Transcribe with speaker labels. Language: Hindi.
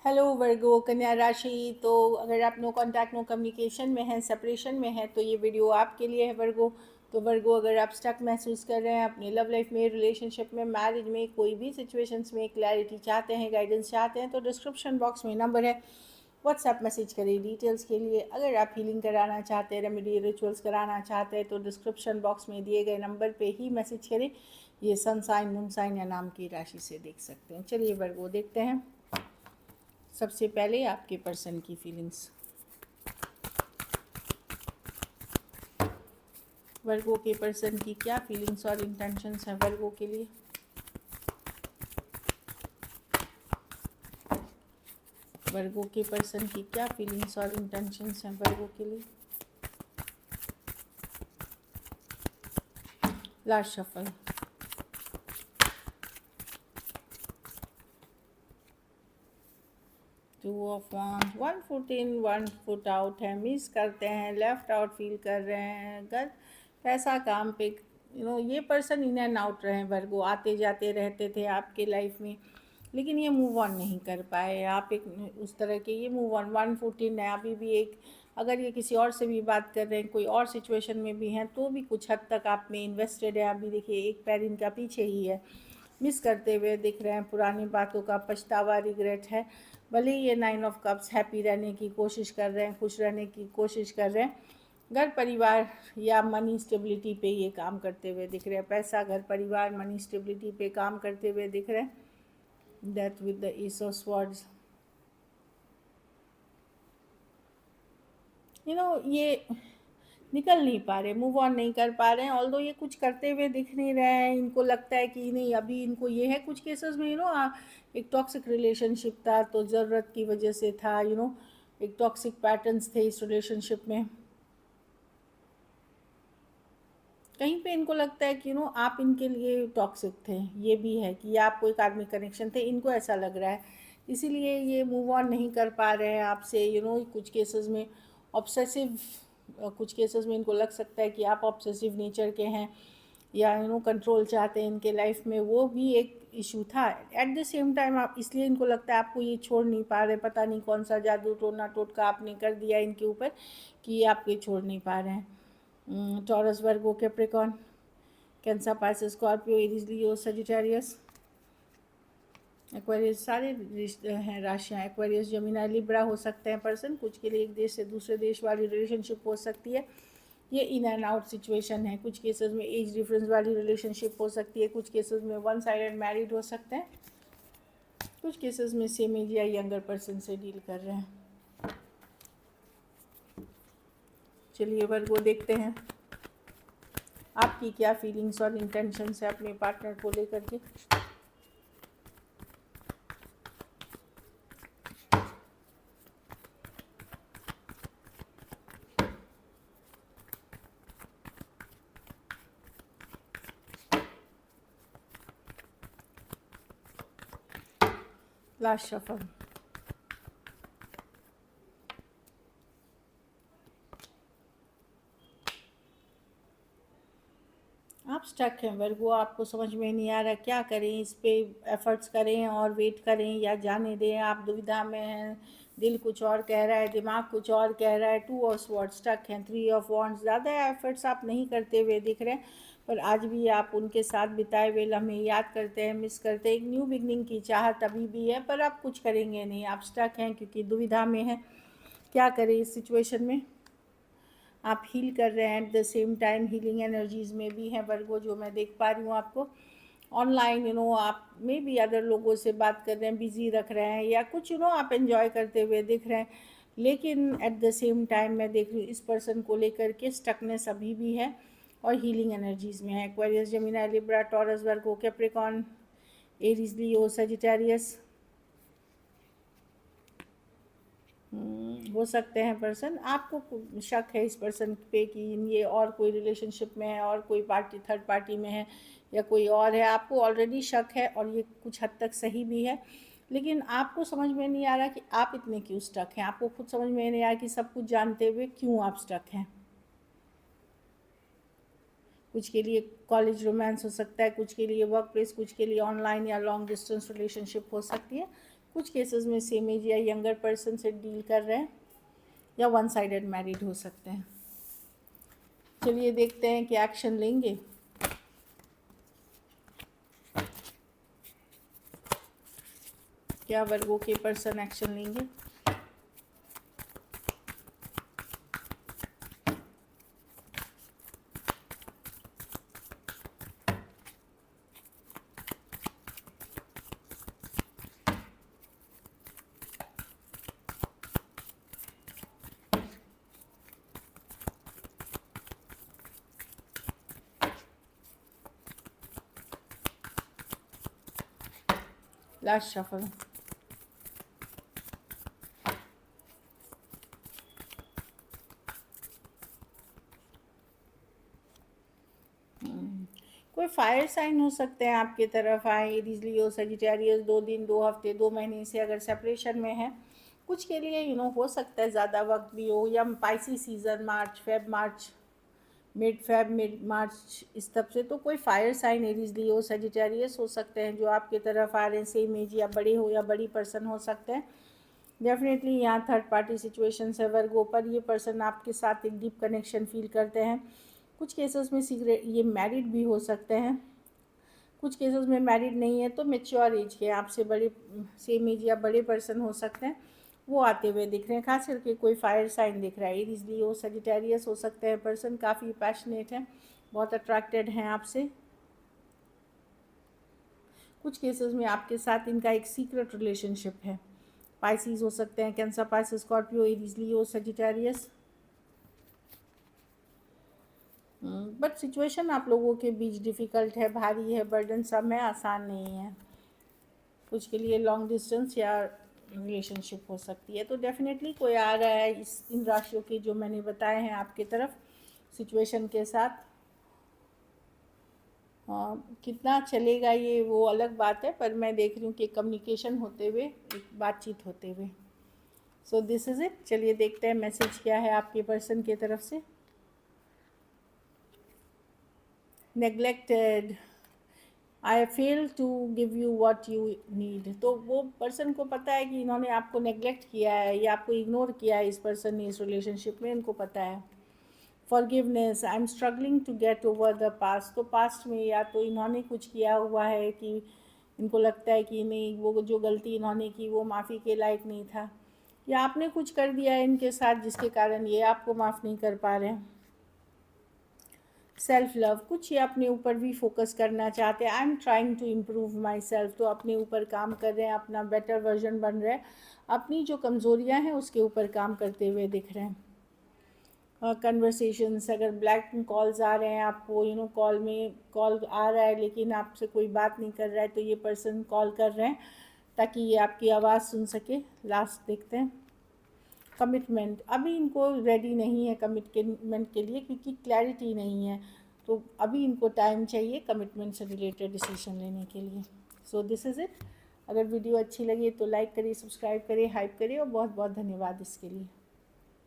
Speaker 1: हेलो वर्गो कन्या राशि। तो अगर आप नो कांटेक्ट नो कम्युनिकेशन में हैं, सेपरेशन में हैं, तो ये वीडियो आपके लिए है वर्गो। तो वर्गो, अगर आप स्टक महसूस कर रहे हैं अपनी लव लाइफ में, रिलेशनशिप में, मैरिज में, कोई भी सिचुएशंस में क्लैरिटी चाहते हैं, गाइडेंस चाहते हैं, तो डिस्क्रिप्शन बॉक्स में नंबर है, व्हाट्सएप मैसेज करें डिटेल्स के लिए। अगर आप हीलिंग कराना चाहते हैं, रेमेडी रिचुअल्स कराना चाहते हैं, तो डिस्क्रिप्शन बॉक्स में दिए गए नंबर पे ही मैसेज करें। ये सन साइन, मून साइन या नाम की राशि से देख सकते हैं। चलिए वर्गो देखते हैं। सबसे पहले आपके पर्सन की फीलिंग्स। वर्गो के पर्सन की क्या फीलिंग्स और इंटेंशंस हैं वर्गो के लिए। वर्गो के पर्सन की क्या फीलिंग्स और इंटेंशंस हैं वर्गो के लिए। Last shuffle. Two of wands, 1 foot in 1 foot out है, मिस करते हैं, लेफ्ट आउट फील कर रहे हैं, घर पैसा काम पे, ये पर्सन इन एंड आउट रहे वर्गो, आते जाते रहते थे आपके लाइफ में, लेकिन ये मूव ऑन नहीं कर पाए। आप एक उस तरह के, ये मूव ऑन 1 फुट इन है अभी भी। एक अगर ये किसी और से भी बात कर रहे हैं, कोई और सिचुएशन में भी हैं, तो भी कुछ हद तक आप में इन्वेस्टेड है। अभी देखिए एक पैर इनका पीछे ही है, मिस करते हुए दिख रहे हैं, पुरानी बातों का पछतावा, रिग्रेट है। भले ही ये 9 ऑफ कप्स, हैप्पी रहने की कोशिश कर रहे हैं, खुश रहने की कोशिश कर रहे हैं, घर परिवार या मनी स्टेबिलिटी पे ये काम करते हुए दिख रहे हैं। पैसा, घर परिवार, मनी स्टेबिलिटी पे काम करते हुए दिख रहे हैं। Death with the S of swords. ये निकल नहीं पा रहे, मूव ऑन नहीं कर पा रहे हैं। ऑल्दो ये कुछ करते हुए दिख नहीं रहे हैं, इनको लगता है कि नहीं, अभी इनको ये है कुछ केसेस में, एक टॉक्सिक रिलेशनशिप था तो ज़रूरत की वजह से था, एक टॉक्सिक पैटर्न्स थे इस रिलेशनशिप में। कहीं पे इनको लगता है कि आप इनके लिए टॉक्सिक थे, ये भी है कि आपको एक आदमी कनेक्शन थे, इनको ऐसा लग रहा है, इसीलिए ये मूव ऑन नहीं कर पा रहे हैं आपसे। कुछ केसेस में ऑब्सेसिव, कुछ केसेस में इनको लग सकता है कि आप ऑब्सेसिव नेचर के हैं, या कंट्रोल चाहते हैं इनके लाइफ में, वो भी एक इशू था। एट द सेम टाइम आप, इसलिए इनको लगता है आपको ये छोड़ नहीं पा रहे, पता नहीं कौन सा जादू टोना टोटका आपने कर दिया इनके ऊपर कि ये आप ये छोड़ नहीं पा रहे हैं। Taurus, Virgo, Capricorn, Cancer, Pisces, Scorpio, Aries, Leo, Sagittarius, Aquarius, सारे हैं राशियाँ। एक्वेरियस, जमीना, लिब्रा हो सकते हैं पर्सन। कुछ के लिए एक देश से दूसरे देश वाली रिलेशनशिप हो सकती है। ये इन एंड आउट सिचुएशन है। कुछ केसेस में एज डिफरेंस वाली रिलेशनशिप हो सकती है, कुछ केसेस में वन साइडेड मैरिड हो सकते हैं, कुछ केसेस में सेम एज या यंगर पर्सन से डील कर रहे हैं। चलिए वर्गो देखते हैं आपकी क्या फीलिंग्स और इंटेंशंस है अपने पार्टनर को लेकर के। Last shuffle. आप स्टक हैं वर्गो, आपको समझ में नहीं आ रहा क्या करें, इस पे एफर्ट्स करें और वेट करें या जाने दें। आप दुविधा में हैं, दिल कुछ और कह रहा है, दिमाग कुछ और कह रहा है। 2 ऑफ स्वॉर्ड्स, स्टक हैं। 3 ऑफ वॉन्ड्स, ज़्यादा एफर्ट्स आप नहीं करते हुए दिख रहे हैं, पर आज भी आप उनके साथ बिताए हुए लम्हे याद करते हैं, मिस करते हैं। एक न्यू बिगनिंग की चाहत अभी भी है, पर आप कुछ करेंगे नहीं, आप स्टक हैं क्योंकि दुविधा में हैं, क्या करें इस सिचुएशन में। आप हील कर रहे हैं, at the same time healing energies में भी हैं वर्गो, जो मैं देख पा रही हूँ आपको ऑनलाइन। आप मे भी अदर लोगों से बात कर रहे हैं, बिजी रख रहे हैं, या कुछ आप एंजॉय करते हुए दिख रहे हैं, लेकिन एट द सेम टाइम मैं देख रही हूँ इस पर्सन को लेकर के स्टकनेस अभी भी है और हीलिंग एनर्जीज़ में है। एक्वेरियस, जमीना, Libra, taurus, Virgo, Capricorn, Aries, Leo, Sagittarius हो सकते हैं पर्सन। आपको शक है इस पर्सन पे कि ये और कोई रिलेशनशिप में है, और कोई पार्टी, थर्ड पार्टी में है, या कोई और है। आपको ऑलरेडी शक है और ये कुछ हद तक सही भी है, लेकिन आपको समझ में नहीं आ रहा कि आप इतने क्यों स्टक हैं। आपको खुद समझ में नहीं आ रहा कि सब कुछ जानते हुए क्यों आप स्टक हैं। कुछ के लिए कॉलेज रोमांस हो सकता है, कुछ के लिए वर्क प्लेस, कुछ के लिए ऑनलाइन या लॉन्ग डिस्टेंस रिलेशनशिप हो सकती है। कुछ केसेस में सेम एज या यंगर पर्सन से डील कर रहे हैं या वन साइडेड मैरिड हो सकते हैं। चलिए देखते हैं कि एक्शन लेंगे। क्या वर्गो के पर्सन एक्शन लेंगे? Last shuffle. कोई फायर साइन हो सकते हैं आपकी तरफ आए, एरीज लियो सजिटेरियस, 2 दिन 2 हफ्ते 2 महीने से अगर सेपरेशन में है। कुछ के लिए हो सकता है ज़्यादा वक्त भी हो, या Pisces season March mid Feb mid March इस तब से। तो कोई fire sign Aries Leo Sagittarius हो सकते हैं जो आपकी तरफ आ रहे हैं, सेम एज या बड़े हो या बड़ी पर्सन हो सकते हैं। डेफिनेटली यहाँ थर्ड पार्टी सिचुएशन है वर्गो पर। ये पर्सन आपके साथ एक डीप कनेक्शन फील करते हैं। कुछ केसेस में सीक्रेट ये मैरिड भी हो सकते हैं, कुछ केसेस में मैरिड नहीं है तो मेच्योर एज के आपसे बड़े सेम एज या बड़े पर्सन हो सकते हैं, वो आते हुए दिख रहे हैं। खास करके कोई फायर साइन दिख रहा है, एरीज लियो सजिटेरियस हो सकते हैं पर्सन। काफ़ी पैशनेट है, बहुत अट्रैक्टेड हैं आपसे। कुछ केसेस में आपके साथ इनका एक सीक्रेट रिलेशनशिप है। पाइसिस हो सकते हैं, cancer, Pisces, Scorpio, Aries Leo Sagittarius. But situation आप लोगों के बीच डिफ़िकल्ट है, भारी है, बर्डन सब है, आसान नहीं है। कुछ के लिए लॉन्ग डिस्टेंस या रिलेशनशिप हो सकती है। तो डेफिनेटली कोई आ रहा है इन राशियों के जो मैंने बताए हैं आपकी तरफ सिचुएशन के साथ। कितना चलेगा ये वो अलग बात है, पर मैं देख रही हूँ कि कम्युनिकेशन होते हुए, एक बातचीत होते हुए। So this is it. चलिए देखते हैं मैसेज क्या है आपके पर्सन की तरफ से। Neglected, I fail to give you what you need. तो वो पर्सन को पता है कि इन्होंने आपको नेग्लेक्ट किया है या आपको इग्नोर किया है, इस पर्सन ने इस रिलेशनशिप में, इनको पता है। Forgiveness, I am struggling to get over the past. तो पास्ट में या तो इन्होंने कुछ किया हुआ है कि इनको लगता है कि नहीं, वो जो गलती इन्होंने की वो माफ़ी के लायक नहीं था, या आपने कुछ कर दिया है इनके साथ जिसके कारण ये आपको माफ़ नहीं कर पा रहे हैं। सेल्फ लव, कुछ ये अपने ऊपर भी फोकस करना चाहते हैं। I am trying to improve myself, तो अपने ऊपर काम कर रहे हैं, अपना बेटर वर्जन बन रहे हैं, अपनी जो कमज़ोरियां हैं उसके ऊपर काम करते हुए दिख रहे हैं। कन्वर्सेशंस, अगर ब्लैक कॉल्स आ रहे हैं आपको, कॉल आ रहा है लेकिन आपसे कोई बात नहीं कर रहा है, तो ये पर्सन कॉल कर रहे हैं ताकि ये आपकी आवाज़ सुन सके। लास्ट देखते हैं। कमिटमेंट, अभी इनको रेडी नहीं है कमिटमेंट के लिए, क्योंकि क्लैरिटी नहीं है, तो अभी इनको टाइम चाहिए कमिटमेंट से रिलेटेड डिसीजन लेने के लिए। So this is it. अगर वीडियो अच्छी लगी तो लाइक करिए, सब्सक्राइब करिए, हाइप करिए, और बहुत बहुत धन्यवाद इसके लिए।